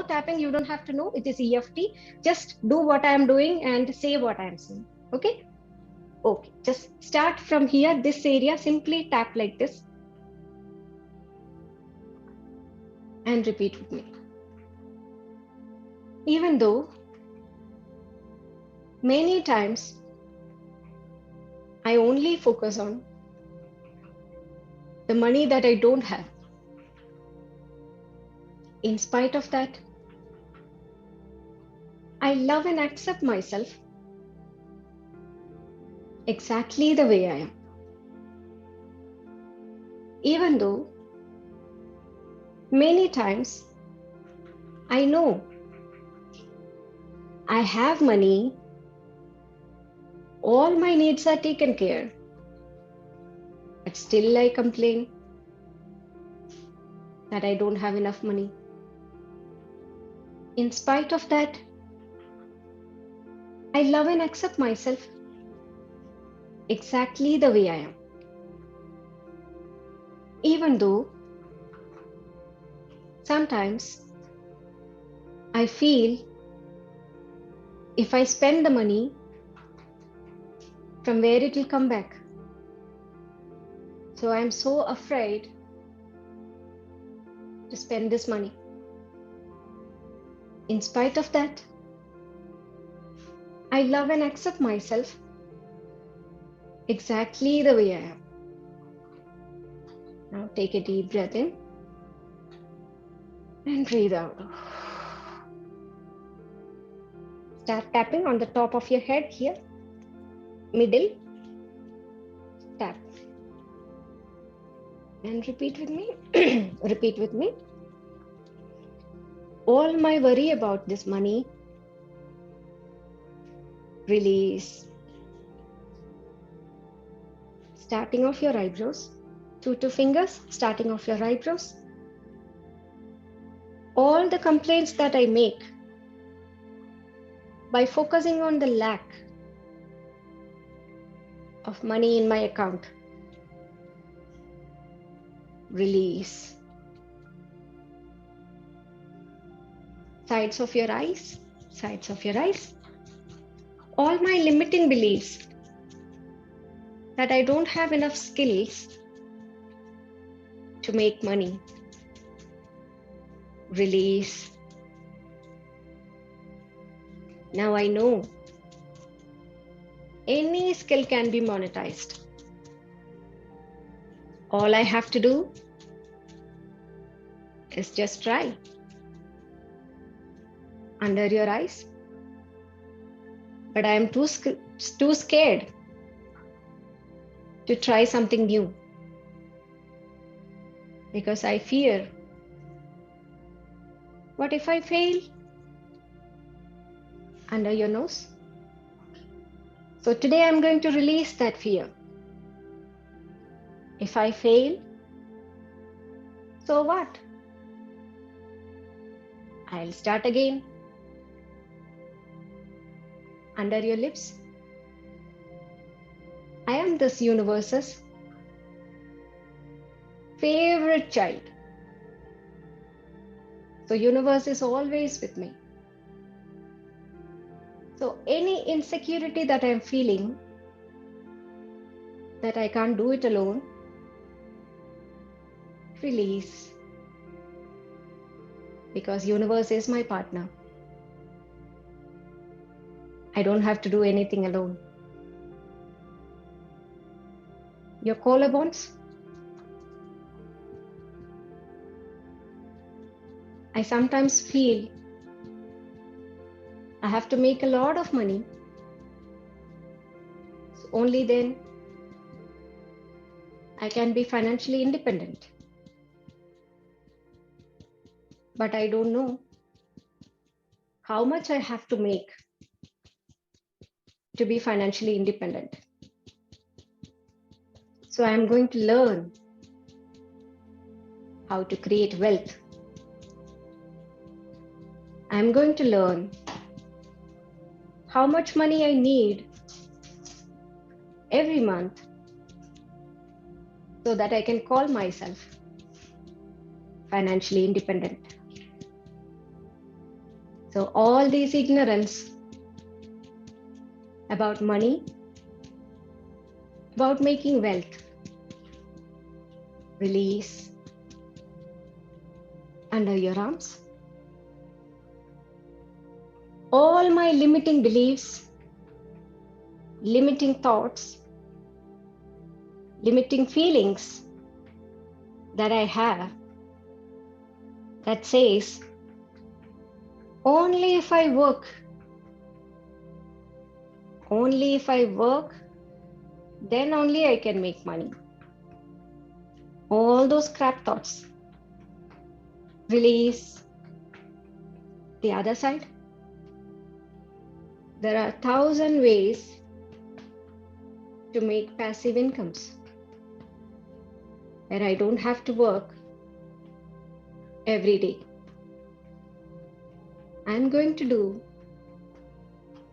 no tapping. You don't have to know. It is EFT. Just do what I am doing and say what I am saying. Okay? Okay. Just start from here, this area. Simply tap like this and repeat with me. Even though many times I only focus on the money that I don't have, in spite of that, I love and accept myself exactly the way I am. Even though many times I know I have money, all my needs are taken care, but still I complain that I don't have enough money. In spite of that, I love and accept myself exactly the way I am. Even though sometimes I feel if I spend the money, from where it will come back. So I am so afraid to spend this money. In spite of that, I love and accept myself exactly the way I am. Now take a deep breath in and breathe out. Start tapping on the top of your head here, middle, tap. And repeat with me. Repeat with me. All my worry about this money, release. Starting off your eyebrows, two fingers, starting off your eyebrows. All the complaints that I make by focusing on the lack of money in my account, release. Sides of your eyes, sides of your eyes. All my limiting beliefs that I don't have enough skills to make money, release. Now I know any skill can be monetized. All I have to do is just try. Under your eyes. But I am too scared to try something new because I fear, what if I fail? Under your nose. So today I'm going to release that fear. If I fail, so what? I'll start again. Under your lips. I am this universe's favorite child. So universe is always with me. So any insecurity that I'm feeling, that I can't do it alone, release. Because universe is my partner. I don't have to do anything alone. Your collarbones. I sometimes feel I have to make a lot of money. So only then I can be financially independent. But I don't know how much I have to make to be financially independent. So I am going to learn how to create wealth. I am going to learn how much money I need every month so that I can call myself financially independent. So all these ignorance about money, about making wealth, release under your arms. All my limiting beliefs, limiting thoughts, limiting feelings that I have that says, only if I work, then only I can make money. All those crap thoughts. Release the other side. There are 1,000 ways to make passive incomes where I don't have to work every day. I'm going to do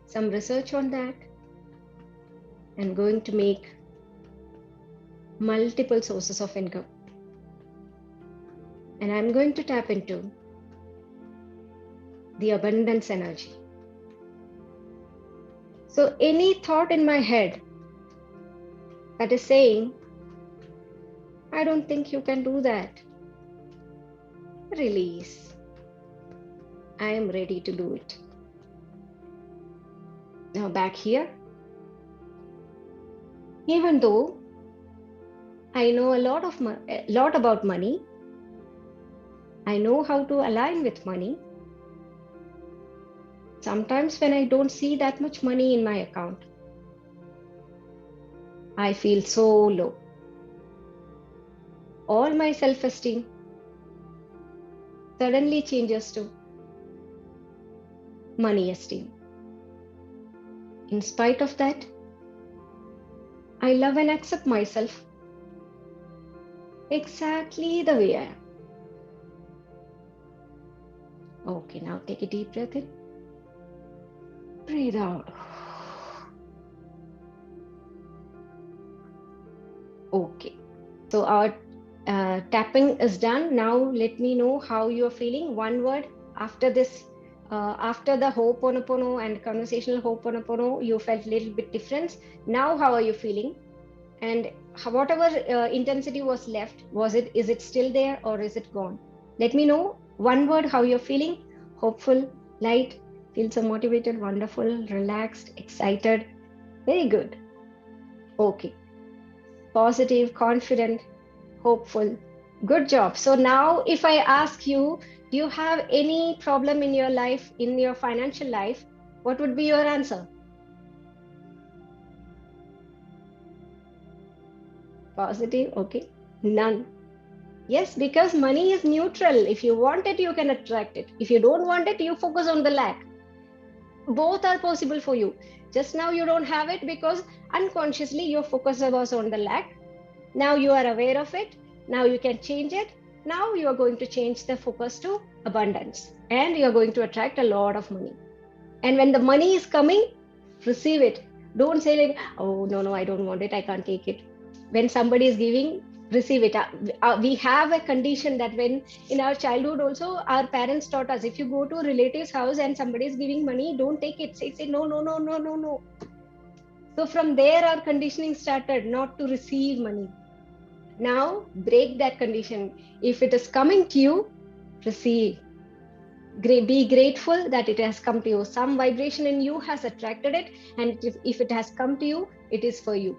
some research on that. I'm going to make multiple sources of income. And I'm going to tap into the abundance energy. So any thought in my head that is saying, I don't think you can do that, release. I am ready to do it. Now back here. Even though I know a lot about money, I know how to align with money. Sometimes when I don't see that much money in my account, I feel so low. All my self-esteem suddenly changes to money esteem. In spite of that, I love and accept myself exactly the way I am. Okay, now take a deep breath in. Breathe out. Okay, so our tapping is done. Now let me know how you're feeling. One word after this, after the Ho'oponopono and conversational Ho'oponopono, you felt a little bit different. Now how are you feeling? And whatever intensity was left, is it still there or is it gone? Let me know. One word, how you're feeling. Hopeful, light, feel so motivated, wonderful, relaxed, excited. Very good. Okay. Positive, confident, hopeful. Good job. So now if I ask you, do you have any problem in your life, in your financial life? What would be your answer? Positive. Okay. None. Yes, because money is neutral. If you want it, you can attract it. If you don't want it, you focus on the lack. Both are possible for you. Just now you don't have it because unconsciously your focus was on the lack. Now you are aware of it. Now you can change it. Now you are going to change the focus to abundance and you are going to attract a lot of money. And when the money is coming, receive it. Don't say like, oh, no, I don't want it. I can't take it. When somebody is giving, receive it. We have a condition that when in our childhood also, our parents taught us, if you go to a relative's house and somebody is giving money, don't take it. Say no. So from there, our conditioning started not to receive money. Now break that condition. If it is coming to you, receive. Be grateful that it has come to you. Some vibration in you has attracted it, and if it has come to you, it is for you.